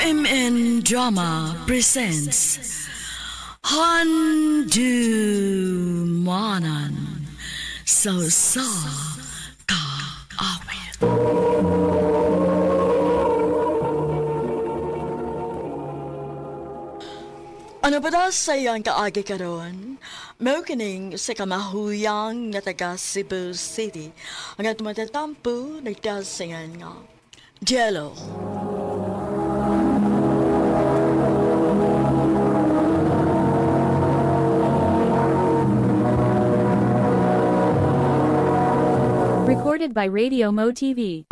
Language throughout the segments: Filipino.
MN Drama presents Handumanan Sa Ka Awit. Ano ba daw sa iyang kaagi karon? Mao kining sa kamahuyang nga taga Cebu City ang atong matatampo nagdasingan nga Jello. Recorded by Radio Mo TV.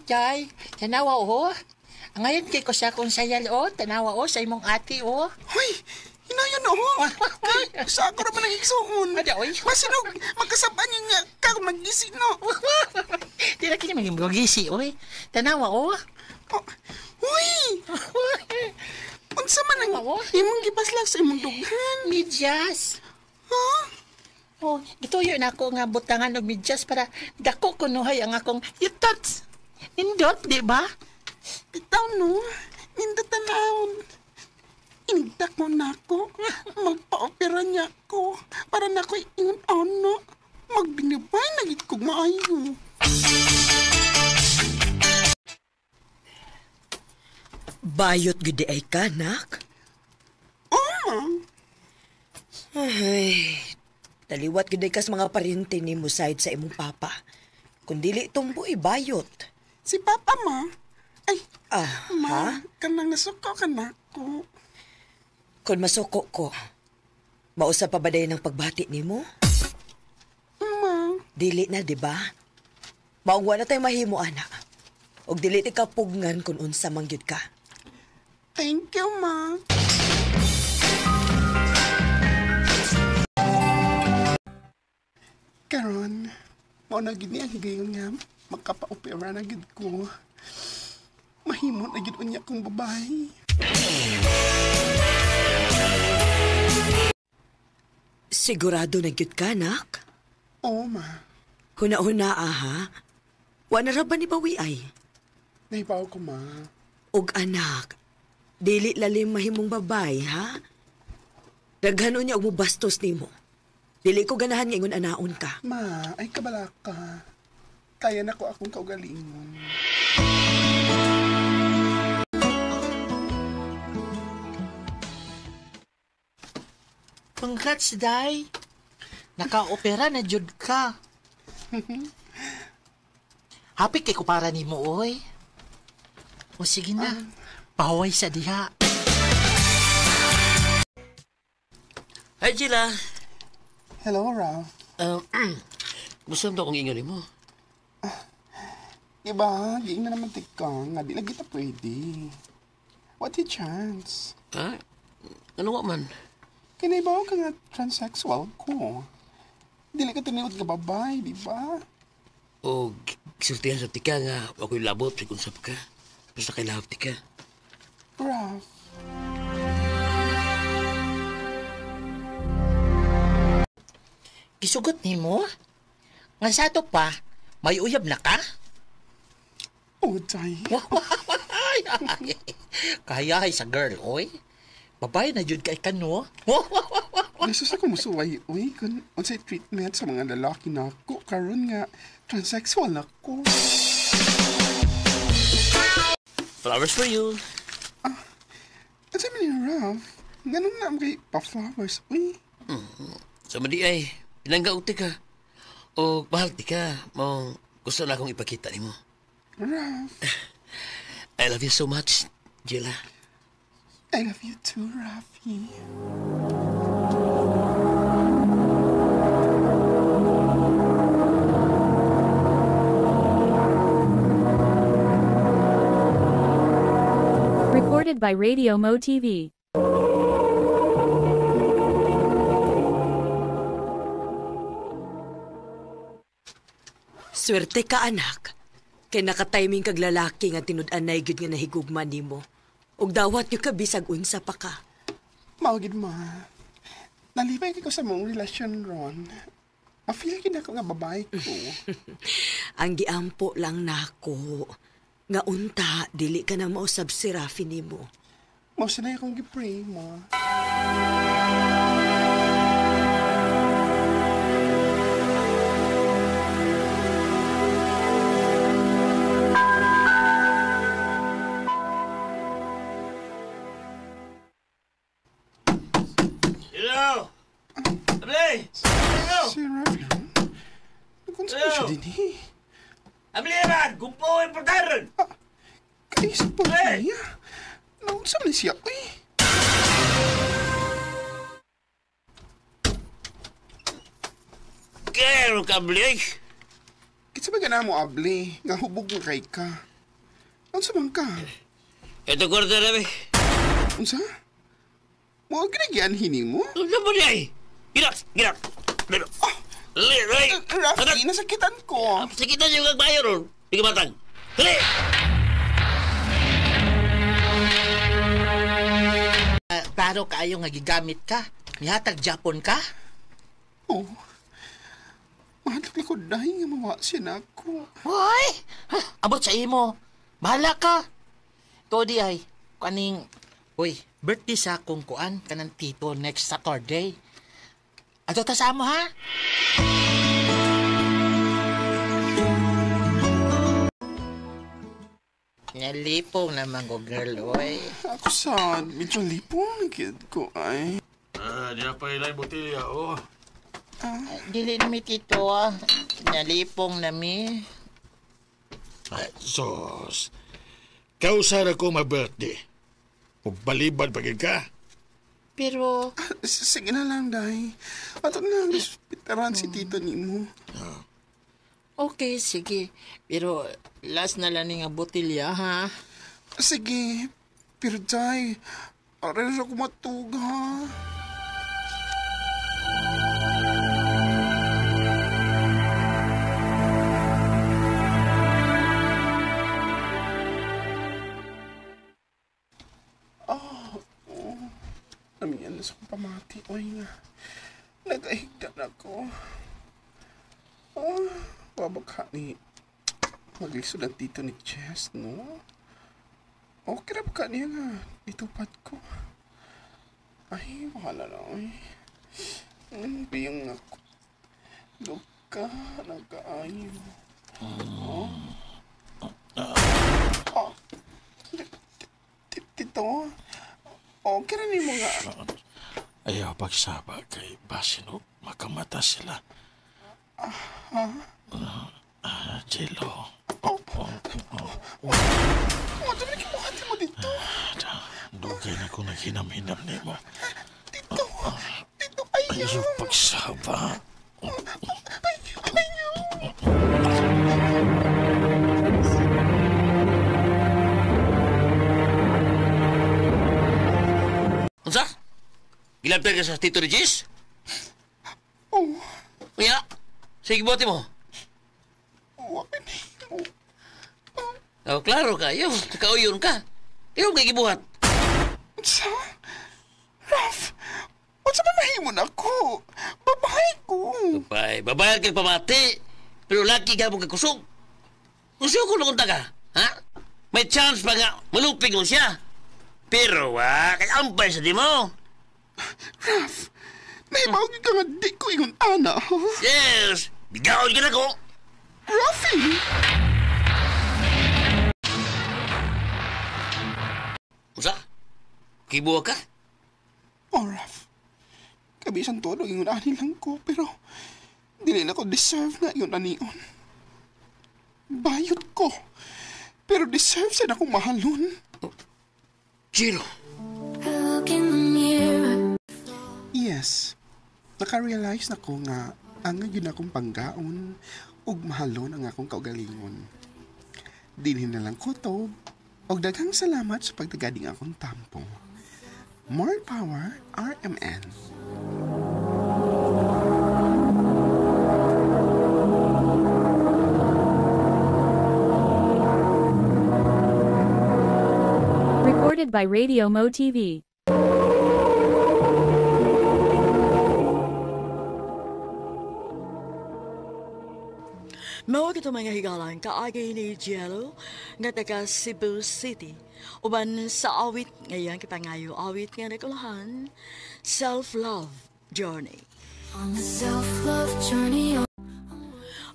Jay, tanawa o. Ngayon kay ko sa akong sayal o. Tanawa o sa imong ati o. Hoy! Hinayon o! Sa ako naman ang igsuon. Ada, oy. Masinog, magkasaban niya nga ka kung mag-isi, no? Di na kini maging magisi o. Tanawa o. Oh, Hoy! Unsa man ang imong gipaslang sa imong dughan? Midyas. Ha? Oh, gituyo na ako nga butangan og midyas para dako kunuhay ang akong yutot. Nindot, di ba? Bitaw, no? Nindot tanawon. Inigdak mo na ako. Magpa-opera niya ako. Para na ako'y ingon ano. Magbinibay na gid kong maayo. Bayot gudi ay kanak? Oo, Ay, taliwat gudi kas mga paryente ni mo side sa imong papa. Kung dili tumbo bayot. si Papa, ma. Ay, Ha? ma, kanang nasuko ka na ako. Kung masuko ko, mausa pa ba dayon ng pagbati nimo? Ma, Dili na, di ba? Maungwa na tayo mahimo, ana. Og dili ti kapugngan kung unsa mangyud ka. thank you, ma. Karon, mo na gid niya higayon nga magkapa-opera na gid ko. Mahimo na gid unya kong babae. Sigurado na gyud ka, nak? Oo, ma. Huna-huna, ha? Wa na ra ba ni bawi ay? Nahibaw ko, ma. Og anak, dili lalim mahimong babay, ha? Daghan niya og mubastos nimo. Dili ko ganahan nga ingon anaon ka. Ma, ay kabala ka. Kaya na ko akong kaugalingon. Congrats, Day. Naka-opera na jud ka. Happy kay ko para nimo oy. O sige na. Pahuway sa diha. Hi, Gila. Hello, Ralph. Gusto mo akong ingon mo? Iba, di na naman tika nga di lagi ta pwede. What a chance. Ha? Ano nga man? Kinaibaw ka nga transsexual ko. Dili ka tiniwad ka babay, di ba? O sultihan sa tika nga ako'y labot sa kung sap ka. Basta kay lahap tika. Ralph, Gisugot nimo? Nga sa to pa, may uyab na ka? oh, Jay. Kaya ay sa girl, oy. Babae na jud kay kano. Nasus ako musuway, uy, kung unsay treatment sa mga lalaki na ako, karon nga transsexual na ako. Flowers for you. At sa mga Ralph, ganun na kay pa-flowers, uy. Sa madi ay, pinangga uti ka. O mahal tika, mo gusto na akong ipakita ni mo. Ralph, I love you so much, Gila. I love you too, Rafi. Recorded by Radio Mo TV. Swerte ka, anak. Kay nakatiming kag lalaki nga tinud-anay gyud nga nahigugma nimo. ug dawat yung kabisag unsa pa ka. Maugid ma. Nalipay ko sa mong relasyon ron. Ma-feel gid ako nga babae ko. Ang giampo lang nako. Nga unta, dili ka na mausab si Rafi nimo. Mao na akong gipray, ma. Hello! Abli! Hello! Si Rafi, kung saan siya din eh? Abli man! Gumpo yung portaron! Kaisa pa Hey! niya. Naunsa man siya, uy. Kero ka, Abli! Kitsa ba gana mo, Abli? Nga hubog mo kay ka. Naunsa man ka? Ito kwarto na, Abli. Unsa? Mo ginagyan hini mo? Ano ba niya eh? Ginak! Ginak! Pero... Liray! Rafi, nasakitan ko. Sakitan yung kagbayo ron. Hindi ka matang. Dali! Klaro kaayo nga gigamit ka. Nihatag Japon ka. Oh. Mahal ko dahil nga mawa siya na ako. Hoy! Abot sa imo. Bahala ka. To di ay. Kaning... Uy, birthday sa akong kuan kanang tito next Saturday. Ato ta sa amo, ha? Nalipong naman ko, girl, oy. Ako sad, medyo lipong kid ko ay. Di na pa ilay botilya, oh. Dili na mi tito, ah. Nalipong na mi. Ay, sos. Kausar ako ma-birthday. Magbalibad pagin ka. Pero, Sige na lang, Day. Ato na, respetaran si tito ni mo. okay, sige. Pero, last na lang nga botilya, ha? Sige, pero Day, aral ako matug, ha? Namiyan na sa kong pamati. Uy nga. Nagahigdan ako. Babagha ni maglisod ang tito ni Jess, no? Okay na ba ka niya nga? Itupad ko. Ay, bahala na, uy. Biyang ako. Luka, nagkaayo. Tito, okay na ni mga... Ayaw pagsaba kay Basino. Makamata sila. Jello. Ano na kinuhati mo dito? Dugay na kung naghinam-hinam ni mo. Tito, ayaw. Ayaw pagsaba. Unsa? Gilapir ka sa Tito Regis? Oh, Uya, sige bote mo. wapin mo. Oh, klaro ka, yo. Kauyon ka. Ikaw kay gibuhat. Sa? Ralph, what's ba mahimon ako? Babae ko. Babayad kay pamati. Pero laki ka mong kakusog. Kusog ko nung ka, ha? May chance pa nga malupig mo siya. Pero kay ampay sa di mo. Ralph, naibawag ka nga di ko ingon ana, ha? Yes, bigaw ka na ko. Rafi! Usa? Kibuha ka? Oh, Ralph. Kabisan todo ingon ani lang ko, pero dili na ko deserve na ingon anion. Bayot ko. Pero deserve siya na akong mahalon. Jiro. Yes. Naka-realize na ko nga ang yun akong panggaon ug mahalon ang akong kaugalingon. Dinhin na lang ko to og daghang salamat sa pagtagading akong tampo. More power, RMN. Recorded by Radio Mo TV. Mao kito mga higalan kaagay ni Jello nga taga Cebu City. Uban sa awit ngayon kipangayo awit nga nagulahan Self-Love Journey. On the self-love journey.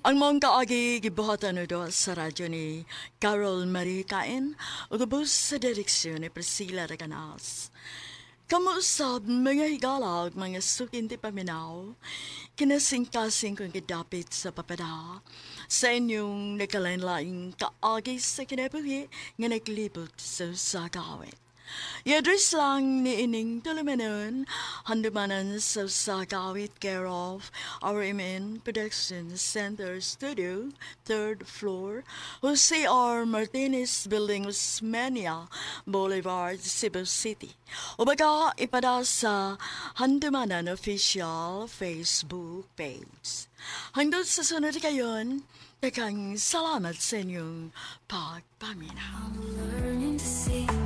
Ang mong kaagi gibuhatan do sa radyo ni Carol Marie Cain o gabos sa direksyon ni Priscilla Raganas. Kamusab mga higalag, mga sukin ti paminaw, kinasing-kasing kong gidapit sa papada, sa inyong nagkalain-laing kaagi sa kinabuhi nga naglibot sa sagawit. I-address lang ni Ining Tulumanon, handumanan sa sagawit care of RMN Production Center Studio, 3rd floor, Jose R. Martinez Building, Usmania Boulevard, Cebu City. O baga ipada sa handumanan official Facebook page. Hanggang sa sunod kayon, takang salamat sa inyong pagpaminaw. Learning to see.